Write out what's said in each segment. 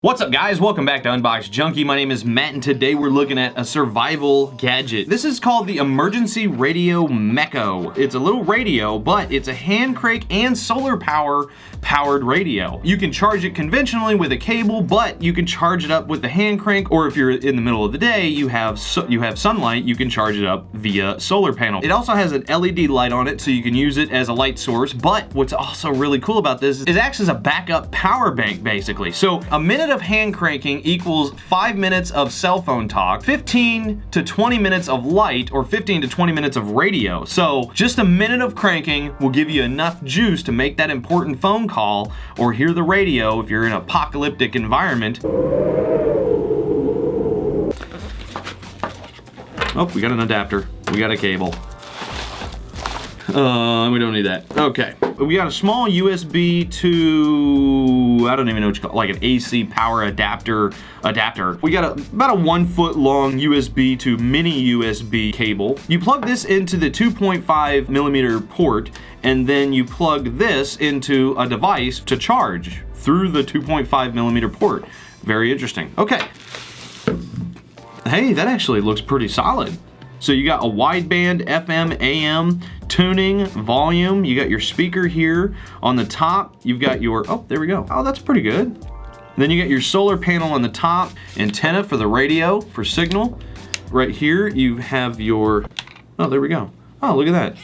What's up guys, welcome back to Unbox Junkie. My name is Matt and today we're looking at a survival gadget. This is called the Emergency Radio MECO. It's a little radio, but it's a hand crank and solar powered radio. You can charge it conventionally with a cable, but you can charge it up with the hand crank, or if you're in the middle of the day, you have sunlight, you can charge it up via solar panel. It also has an LED light on it, so you can use it as a light source, but what's also really cool about this is it acts as a backup power bank basically. So a minute of hand cranking equals 5 minutes of cell phone talk, 15 to 20 minutes of light, or 15 to 20 minutes of radio. So just a minute of cranking will give you enough juice to make that important phone call or hear the radio if you're in an apocalyptic environment. Oh, we got an adapter. We got a cable. We don't need that. Okay. We got a small USB to, I don't even know what you call it, like an AC power adapter. We got about a 1 foot long USB to mini USB cable. You plug this into the 2.5 millimeter port, and then you plug this into a device to charge through the 2.5 millimeter port. Very interesting. Okay. Hey, that actually looks pretty solid. So you got a wideband FM, AM, tuning, volume. You got your speaker here. On the top, you've got your, oh, there we go. Oh, that's pretty good. Then you got your solar panel on the top, antenna for the radio, for signal. Right here, you have your, oh, there we go. Oh, look at that.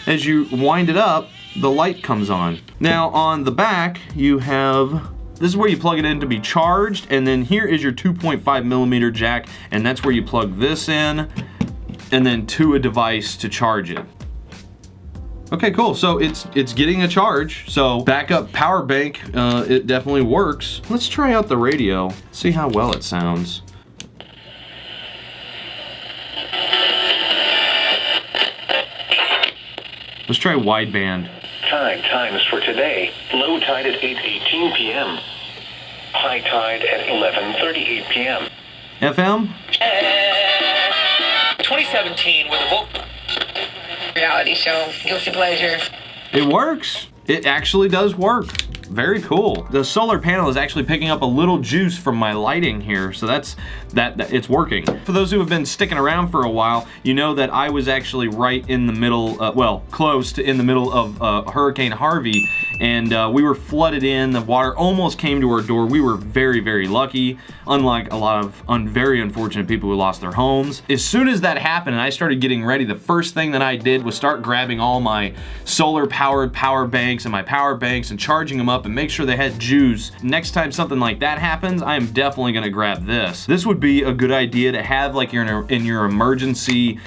As you wind it up, the light comes on. Now on the back, you have, this is where you plug it in to be charged, and then here is your 2.5 millimeter jack, and that's where you plug this in, and then to a device to charge it. Okay, cool, so it's getting a charge, so backup power bank, it definitely works. Let's try out the radio, see how well it sounds. Let's try wideband. Times for today. Low tide at 8:18 p.m. High tide at 11:38 p.m. FM? 2017 with a vocal reality show, Guilty Pleasure. It works. It actually does work. Very cool. The solar panel is actually picking up a little juice from my lighting here, so that it's working. For those who have been sticking around for a while, you know that I was actually right in the middle, well, close to in the middle of Hurricane Harvey, and we were flooded in. The water almost came to our door. We were very, very lucky, unlike a lot of very unfortunate people who lost their homes. As soon as that happened and I started getting ready, the first thing that I did was start grabbing all my solar-powered power banks and my power banks and charging them up and make sure they had juice. Next time something like that happens, I am definitely gonna grab this. This would be a good idea to have like in your emergency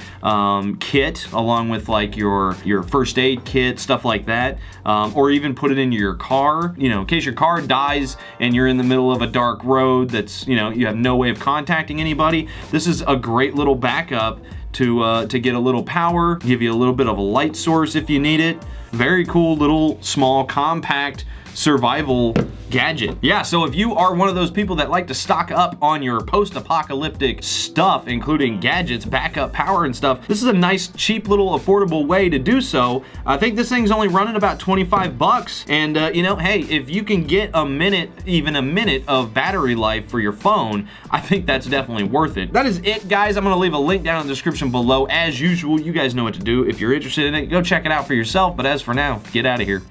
kit, along with like your first aid kit, stuff like that, or even put it into your car, you know, in case your car dies and you're in the middle of a dark road that's, you know, you have no way of contacting anybody. This is a great little backup to get a little power, give you a little bit of a light source if you need it. Very cool little small compact survival gadget. Yeah, so if you are one of those people that like to stock up on your post-apocalyptic stuff, including gadgets, backup power and stuff, this is a nice, cheap, little affordable way to do so. I think this thing's only running about 25 bucks, and you know, hey, if you can get a minute, even a minute of battery life for your phone, I think that's definitely worth it. That is it, guys. I'm gonna leave a link down in the description below. As usual, you guys know what to do. If you're interested in it, go check it out for yourself, but as for now, get out of here.